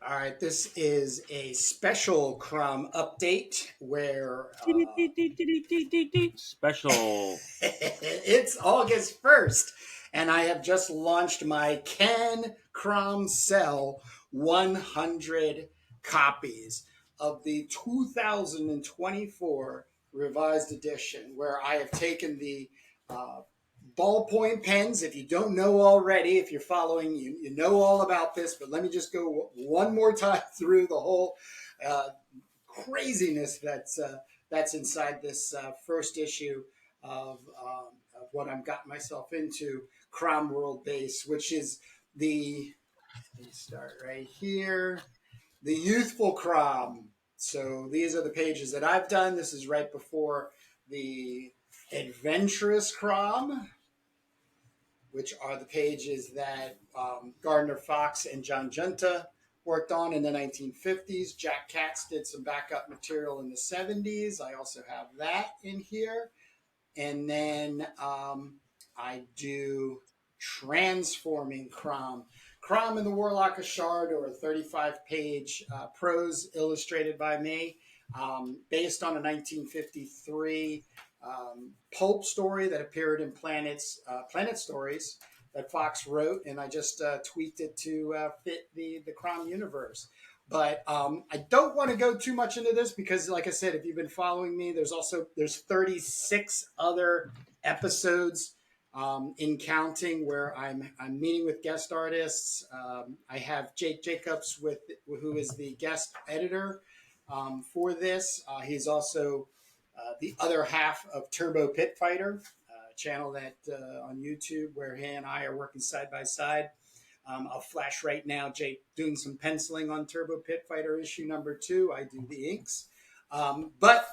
All right, this is a special CROM update where Special. it's August 1st, and I have just launched my Can CROM Sell 100 copies of the 2024 revised edition, where I have taken the uh, ballpoint pens. If you don't know already, if you're following, you know all about this, but let me just go one more time through the whole uh, craziness that's inside this first issue of what I've gotten myself into, CROM World Base, which is the, let me start right here, the Youthful CROM. So these are the pages that I've done. This is right before the Adventurous CROM, which are the pages that Gardner Fox and John Junta worked on in the 1950s. Jack Katz did some backup material in the 70s. I also have that in here. And then I do Transforming CROM. CROM and the Warlock of Shard, or a 35-page prose illustrated by me, based on a 1953 pulp story that appeared in Planet Stories that Fox wrote, and I just tweaked it to fit the CROM universe. But I don't want to go too much into this because, like I said, if you've been following me, there's 36 other episodes in counting where I'm meeting with guest artists. I have Jake Jacobs who is the guest editor for this. He's also the other half of Turbo Pit Fighter, channel that on YouTube where he and I are working side by side. I'll flash right now, Jake doing some penciling on Turbo Pit Fighter issue number 2. I do the inks. But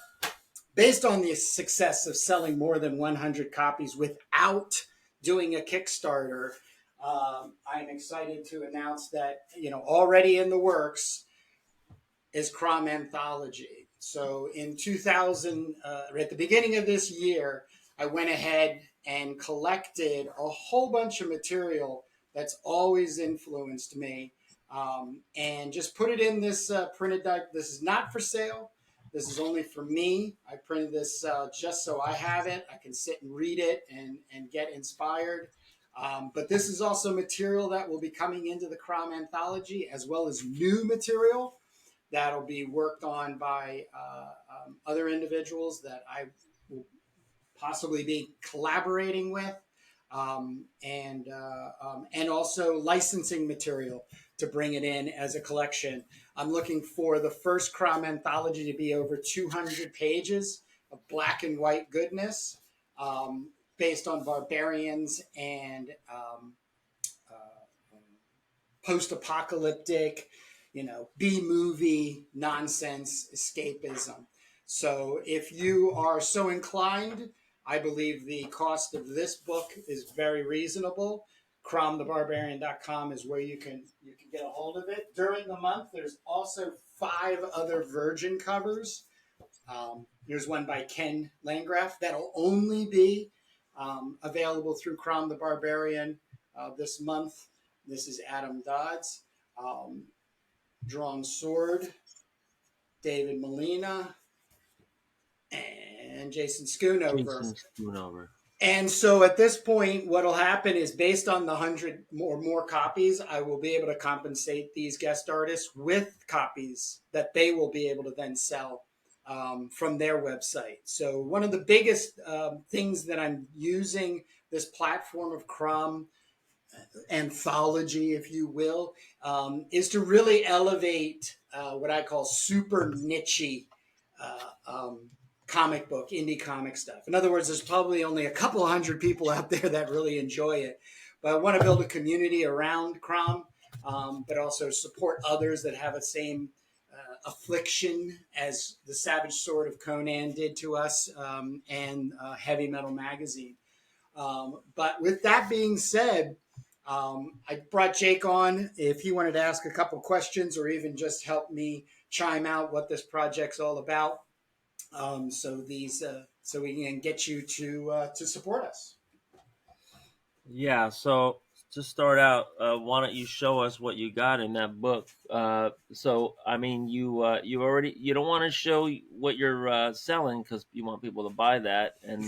based on the success of selling more than 100 copies without doing a Kickstarter, I'm excited to announce that, already in the works is CROM Anthology. So in 2000, at the beginning of this year, I went ahead and collected a whole bunch of material that's always influenced me, and just put it in this printed deck. This is not for sale. This is only for me. I printed this just so I have it. I can sit and read it and get inspired. But this is also material that will be coming into the CROM Anthology, as well as new material that'll be worked on by other individuals that I will possibly be collaborating with, and also licensing material to bring it in as a collection. I'm looking for the first CROM Anthology to be over 200 pages of black and white goodness, based on Barbarians and post-apocalyptic, B movie nonsense escapism. So if you are so inclined, I believe the cost of this book is very reasonable. CromTheBarbarian.com is where you can get a hold of it. During the month, there's also 5 other Virgin covers. There's one by Ken Landgraf that'll only be available through Crom the Barbarian this month. This is Adam Dodds. Drawn Sword, David Molina, and Jason Schoonover. Jason Schoonover. And so at this point, what will happen is, based on the 100 more copies, I will be able to compensate these guest artists with copies that they will be able to then sell from their website. So one of the biggest things that I'm using this platform of CROM Anthology, if you will, is to really elevate what I call super niche comic book, indie comic stuff. In other words, there's probably only a couple of hundred people out there that really enjoy it. But I want to build a community around CROM, but also support others that have the same affliction as the Savage Sword of Conan did to us, and Heavy Metal Magazine. But with that being said, I brought Jake on if he wanted to ask a couple questions or even just help me chime out what this project's all about. So we can get you to support us. Yeah, so to start out, why don't you show us what you got in that book? So, I mean, you already you don't want to show what you're selling because you want people to buy that and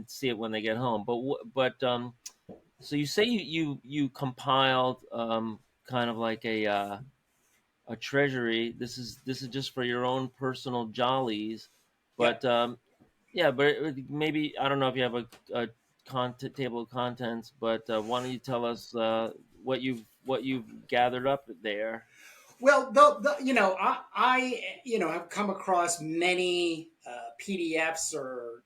see it when they get home. But so you say you compiled kind of like a treasury. This is just for your own personal jollies, Yep. but yeah, but maybe I don't know if you have a content table of contents, but why don't you tell us what you've gathered up there? Well, have come across many PDFs or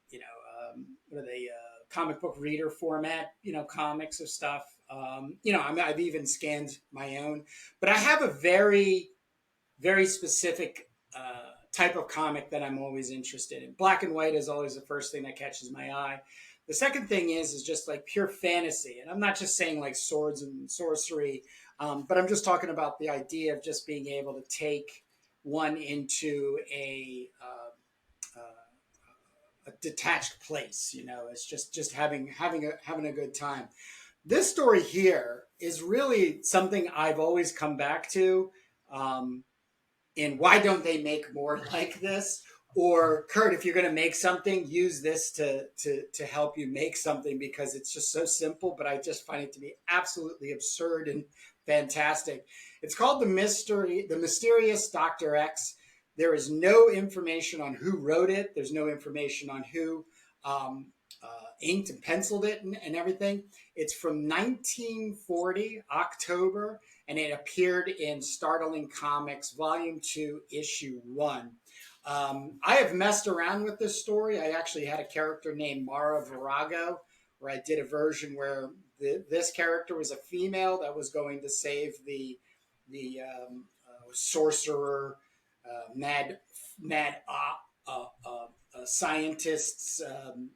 what are they comic book reader format comics or stuff. I've even scanned my own, but I have a very specific type of comic that I'm always interested in. Black and white is always the first thing that catches my eye. The second thing is just like pure fantasy, and I'm not just saying like swords and sorcery, but I'm just talking about the idea of just being able to take one into a detached place. It's just having a good time. This story here is really something I've always come back to. And why don't they make more like this? Or Kurt, if you're going to make something, use this to help you make something because it's just so simple. But I just find it to be absolutely absurd and fantastic. It's called the mysterious Doctor X. There is no information on who wrote it. There's no information on who inked and penciled it and everything. It's from 1940 October, and it appeared in Startling Comics, Volume 2, Issue 1. I have messed around with this story. I actually had a character named Mara Virago, where I did a version where this character was a female that was going to save the sorcerer, mad scientist's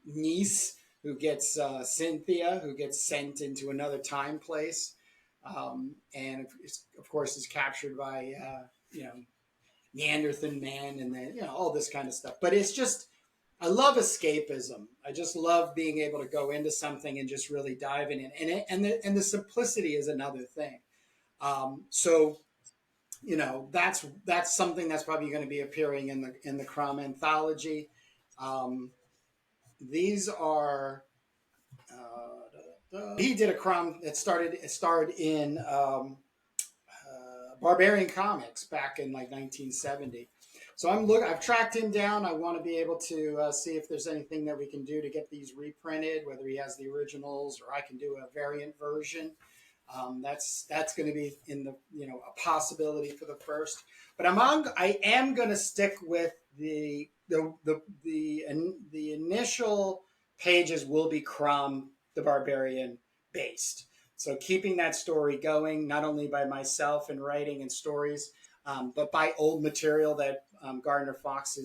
niece, who gets Cynthia, who gets sent into another time place, and of course is captured by Neanderthal man, and then all this kind of stuff. But it's just I love escapism. I just love being able to go into something and just really dive in it, and the simplicity is another thing. So that's something that's probably going to be appearing in the CROM Anthology. Um, these are he did a CROM that starred in Barbarian comics back in like 1970. So I've tracked him down. I want to be able to see if there's anything that we can do to get these reprinted, whether he has the originals or I can do a variant version. That's going to be in the a possibility for the first. But I am going to stick with the initial pages will be CROM the Barbarian based. So keeping that story going, not only by myself and writing and stories, but by old material that Gardner Fox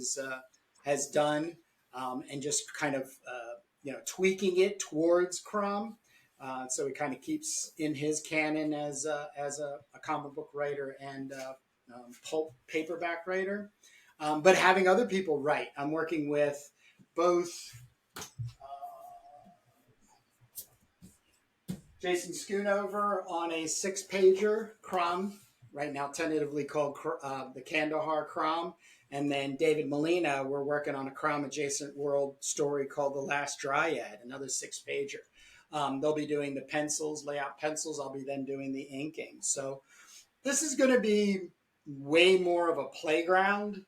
has done, and just kind of tweaking it towards CROM. So he kind of keeps in his canon as a comic book writer and pulp paperback writer, but having other people write. I'm working with both Jason Schoonover on a 6-pager CROM, right now tentatively called the Kandahar CROM. And then David Molina, we're working on a CROM adjacent world story called The Last Dryad, another 6-pager. They'll be doing the pencils, layout pencils. I'll be then doing the inking. So this is going to be way more of a playground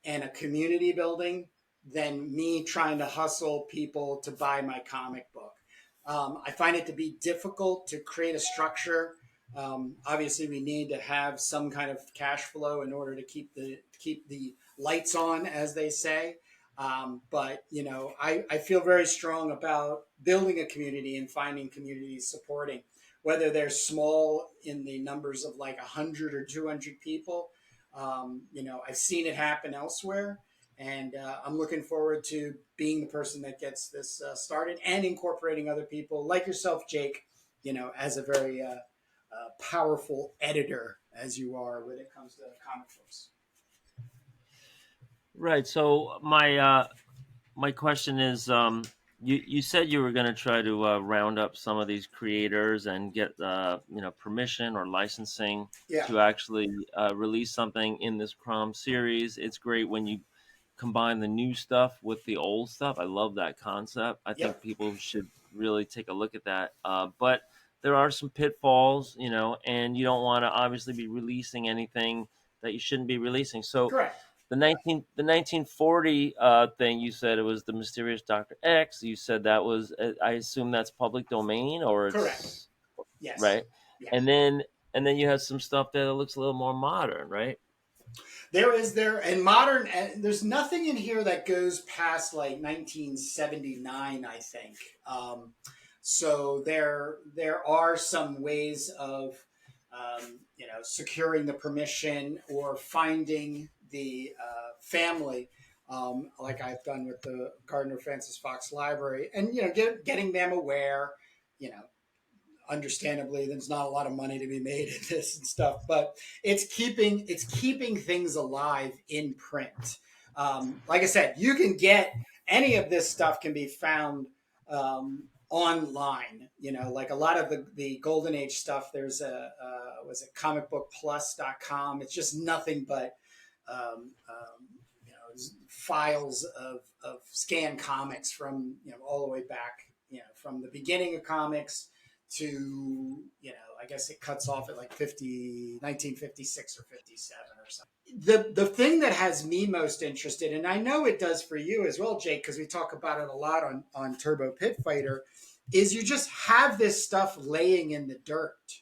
and a community building than me trying to hustle people to buy my comic book. I find it to be difficult to create a structure. Obviously, we need to have some kind of cash flow in order to keep the lights on, as they say. But I feel very strong about building a community and finding communities supporting, whether they're small in the numbers of like 100 or 200 people. I've seen it happen elsewhere, and I'm looking forward to being the person that gets this started and incorporating other people like yourself, Jake. As a very powerful editor as you are when it comes to comic books. Right. So my question is, You said you were going to try to round up some of these creators and get permission or licensing Yeah, to actually release something in this CROM series. It's great when you combine the new stuff with the old stuff. I love that concept. I think yep, people should really take a look at that. But there are some pitfalls, and you don't want to obviously be releasing anything that you shouldn't be releasing. So correct, the 1940 thing, you said it was the mysterious Dr. X. You said that was, I assume that's public domain, or correct. it's Yes, right. yeah. And then you have some stuff that looks a little more modern, right? There and modern, and there's nothing in here that goes past like 1979, I think. So there are some ways of securing the permission or finding the family, like I've done with the Gardner Francis Fox Library, and getting them aware. You know, understandably there's not a lot of money to be made in this and stuff, but it's keeping things alive in print. Like I said, you can get any of this stuff can be found online. Like a lot of the golden age stuff, there's a was it comicbookplus.com. It's just nothing but files of scanned comics from all the way back, from the beginning of comics to I guess it cuts off at like 1956 or 57 or something. The thing that has me most interested, and I know it does for you as well, Jake, because we talk about it a lot on Turbo Pit Fighter, is you just have this stuff laying in the dirt,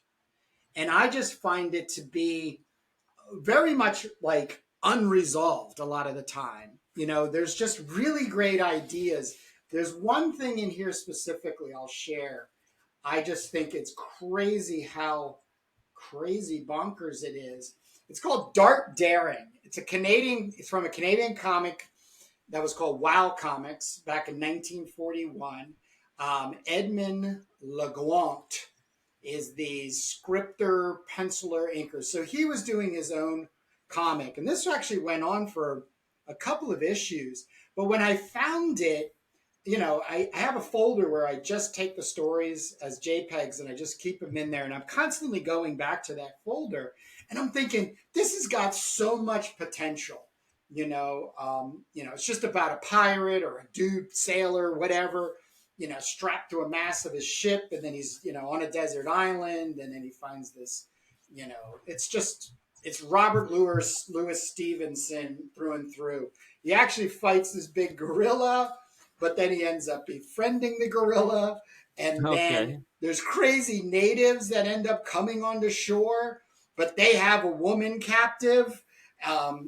and I just find it to be very much like unresolved a lot of the time. There's just really great ideas. There's one thing in here specifically I'll share. I just think it's crazy how crazy bonkers it is. It's called Dark Daring. It's from a Canadian comic that was called Wow Comics back in 1941. Edmund Leguant is the scripter, penciler, inker. So he was doing his own comic, and this actually went on for a couple of issues. But when I found it, I have a folder where I just take the stories as JPEGs and I just keep them in there, and I'm constantly going back to that folder, and I'm thinking this has got so much potential. It's just about a pirate or a dude sailor, whatever, strapped to a mast of his ship, and then he's, on a desert island, and then he finds this, it's Robert Louis Stevenson through and through. He actually fights this big gorilla, but then he ends up befriending the gorilla, and then Okay. there's crazy natives that end up coming onto shore, but they have a woman captive.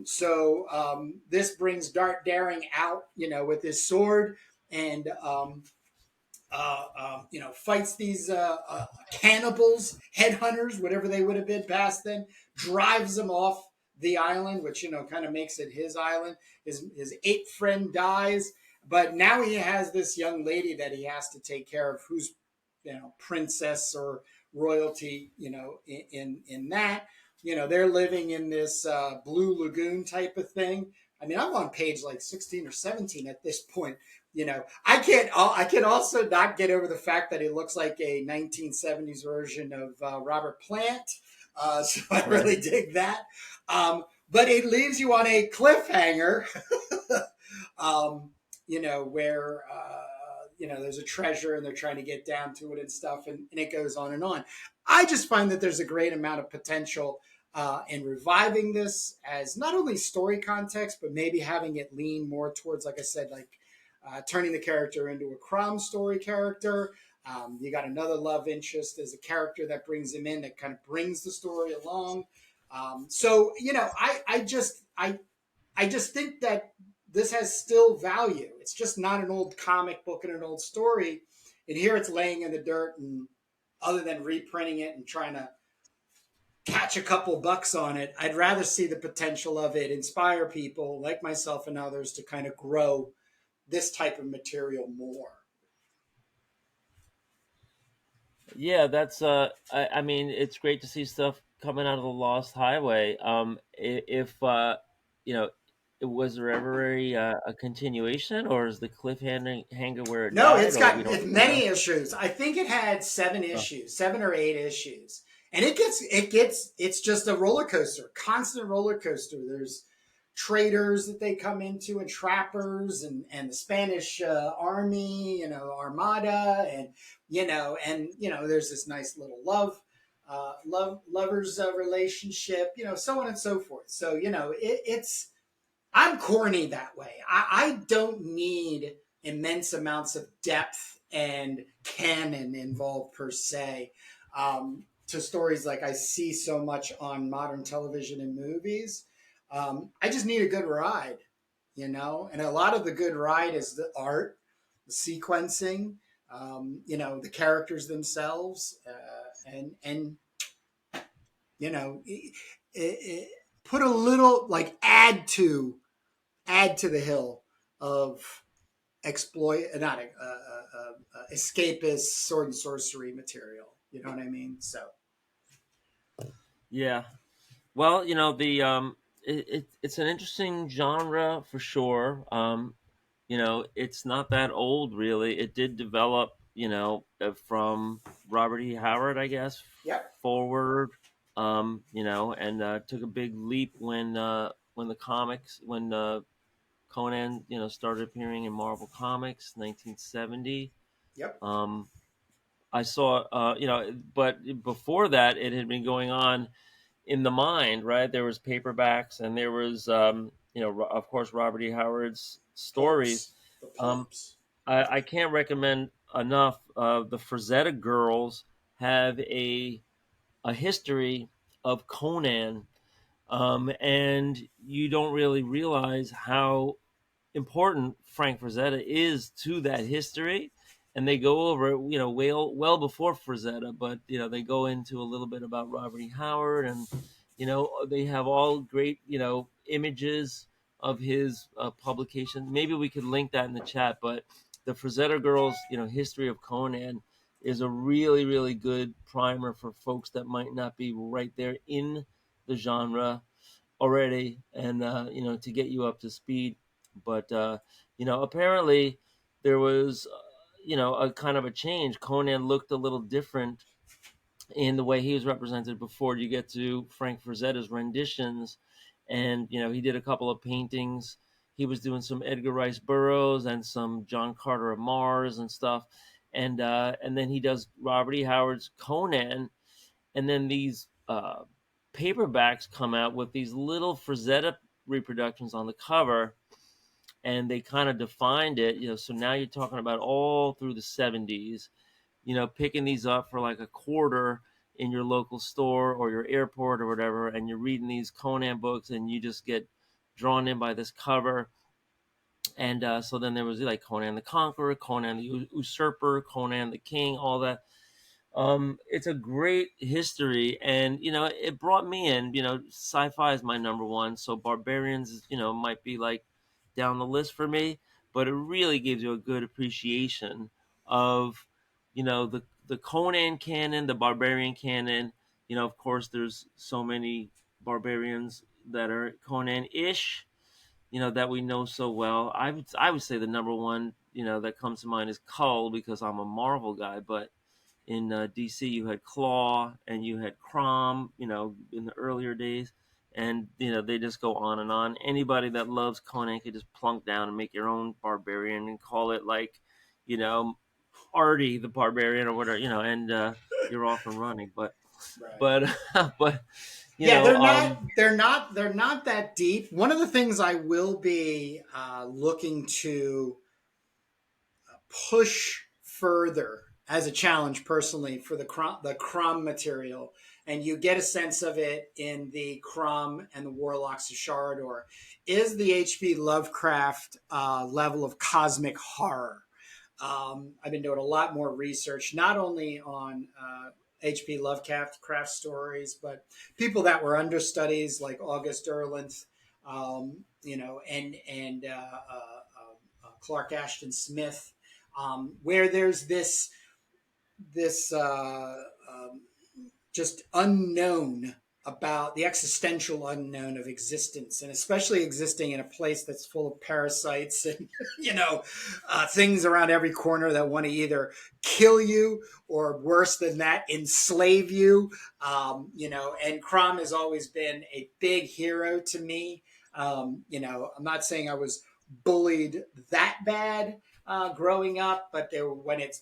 So this brings Dart Daring out, with his sword, and fights these cannibals, headhunters, whatever they would have been past then, drives them off the island, which, kind of makes it his island. His ape friend dies, but now he has this young lady that he has to take care of, who's, princess or royalty, in that. They're living in this blue lagoon type of thing. I mean, I'm on page like 16 or 17 at this point. I can also not get over the fact that he looks like a 1970s version of Robert Plant. So I Right. really dig that. But it leaves you on a cliffhanger, where, there's a treasure and they're trying to get down to it and stuff, and it goes on and on. I just find that there's a great amount of potential in reviving this as not only story context, but maybe having it lean more towards, like I said, like turning the character into a CROM story character. You got another love interest as a character that brings him in, that kind of brings the story along. So I just think that this has still value. It's just not an old comic book and an old story. And here it's laying in the dirt, and other than reprinting it and trying to catch a couple bucks on it, I'd rather see the potential of it inspire people like myself and others to kind of grow this type of material more. Yeah, that's I mean, it's great to see stuff coming out of the Lost Highway. If you know Was there ever a continuation, or is the cliffhanger hanger where it No, died, or we don't it's really know? many issues. I think it had seven Oh, issues, 7 or 8 issues, and it's just a roller coaster, constant roller coaster. There's traders that they come into, and trappers, and the Spanish army, armada, and there's this nice little lovers relationship, so on and so forth. So it's I'm corny that way. I don't need immense amounts of depth and canon involved per se, to stories like I see so much on modern television and movies. I just need a good ride, and a lot of the good ride is the art, the sequencing, the characters themselves, and put a little, like, add to the hill of exploit, not escapist sword and sorcery material. You know what I mean? So yeah. Well, it's an interesting genre for sure. It's not that old really. It did develop, from Robert E. Howard, I guess, yep, forward. And took a big leap when the comics when Conan, started appearing in Marvel Comics, 1970. yep, Um, I saw, but before that, it had been going on in the mind, right? There was paperbacks, and there was, of course, Robert E. Howard's stories. pulps, the Um, pulps. I can't recommend enough. The Frazetta girls have a history of Conan, and you don't really realize how important Frank Frazetta is to that history. And they go over it, well before Frazetta, but they go into a little bit about Robert E. Howard, and they have all great images of his publication. Maybe we could link that in the chat. But the Frazetta Girls, history of Conan is a really really good primer for folks that might not be right there in the genre already, and to get you up to speed. But apparently there was a kind of a change. Conan looked a little different in the way he was represented before you get to Frank Frazetta's renditions. And he did a couple of paintings. He was doing some Edgar Rice Burroughs and some John Carter of Mars and stuff. And then he does Robert E. Howard's Conan, and then these paperbacks come out with these little Frazetta reproductions on the cover, and they kind of defined it. So now you're talking about all through the 70s. Picking these up for like a quarter in your local store or your airport or whatever, and you're reading these Conan books, and you just get drawn in by this cover. And so then there was like Conan the Conqueror, Conan the Usurper, Conan the King, all that. It's a great history, and it brought me in. Sci-fi is my number one, so Barbarians, might be like down the list for me, but it really gives you a good appreciation of, the Conan canon, the Barbarian canon. Of course, there's so many barbarians that are Conan-ish, that we know so well. I would say the number one, that comes to mind is Cull, because I'm a Marvel guy, but in DC, you had Claw and you had CROM, in the earlier days. And, they just go on and on. Anybody that loves Conan could just plunk down and make your own barbarian and call it like, you know, Artie the Barbarian or whatever, and you're off and running. Right. But, but, you Yeah, know, they're um, not. They're not that deep. One of the things I will be looking to push further as a challenge personally for the CROM material, and you get a sense of it in the CROM and the Warlocks of Sharador, is the H.P. Lovecraft level of cosmic horror. I've been doing a lot more research, not only on H.P. Lovecraft stories, but people that were understudies like August Derleth, and Clark Ashton Smith, where there's this just unknown about the existential unknown of existence, and especially existing in a place that's full of parasites and things around every corner that want to either kill you or worse than that, enslave you. And CROM has always been a big hero to me. I'm not saying I was bullied that bad growing up, but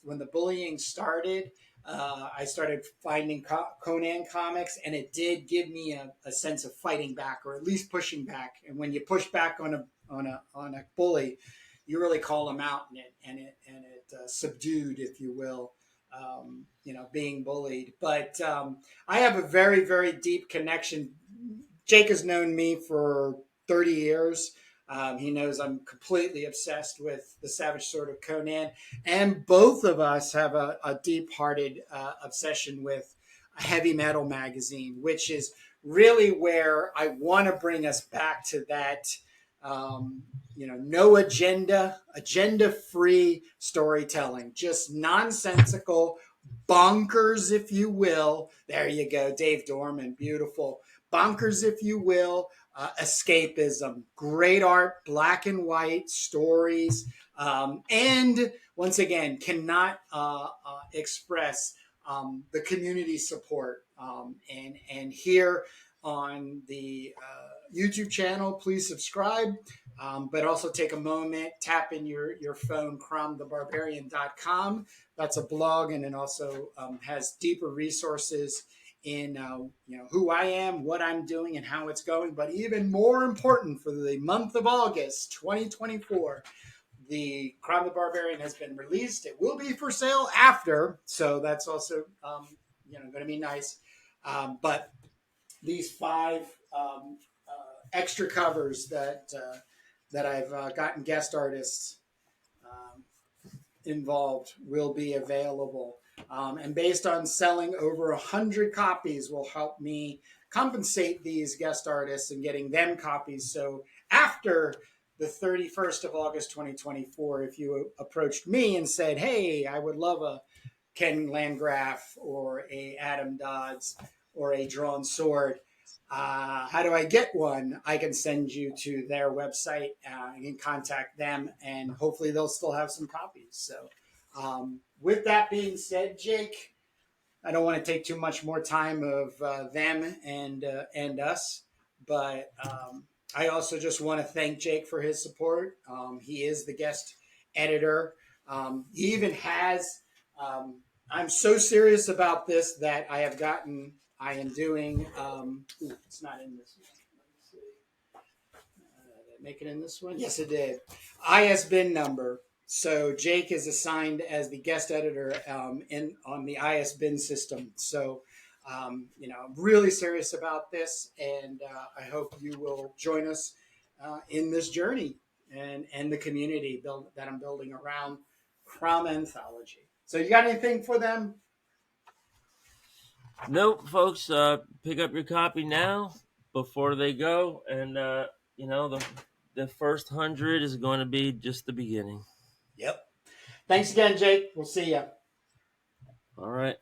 when the bullying started, I started finding Conan comics, and it did give me a sense of fighting back, or at least pushing back. And when you push back on a bully, you really call them out, and it subdued, if you will, being bullied. But I have a very, very deep connection. Jake has known me for 30 years. He knows I'm completely obsessed with the Savage Sword of Conan, and both of us have a deep-hearted obsession with a heavy metal magazine, which is really where I want to bring us back to that. No agenda-free storytelling, just nonsensical, bonkers, if you will. There you go, Dave Dorman, beautiful. Bonkers, if you will, escapism, great art, black and white stories, and once again, cannot express the community support. And here on the YouTube channel, please subscribe, but also take a moment, tap in your phone, cromthebarbarian.com. That's a blog, and it also has deeper resources in who I am, what I'm doing, and how it's going. But even more important, for the month of August 2024, the CROM the Barbarian has been released. It will be for sale after, so that's also going to be nice. But these 5 extra covers that I've gotten guest artists involved will be available. And based on selling over 100 copies will help me compensate these guest artists and getting them copies. So after the 31st of August 2024, if you approached me and said, hey, I would love a Ken Landgraf or a Adam Dodds or a Drawn Sword, how do I get one? I can send you to their website. You can contact them, and hopefully they'll still have some copies. So with that being said, Jake, I don't want to take too much more time of them and us, but I also just want to thank Jake for his support. He is the guest editor. He even has. I'm so serious about this that I am doing. It's not in this one. Let me see. Did I make it in this one? Yes, it did. ISBN number. So Jake is assigned as the guest editor on the ISBN system. So, I'm really serious about this, and I hope you will join us in this journey and the community that I'm building around CROM Anthology. So, you got anything for them? Nope, folks. Pick up your copy now before they go, and the first 100 is going to be just the beginning. Yep. Thanks again, Jake. We'll see you. All right.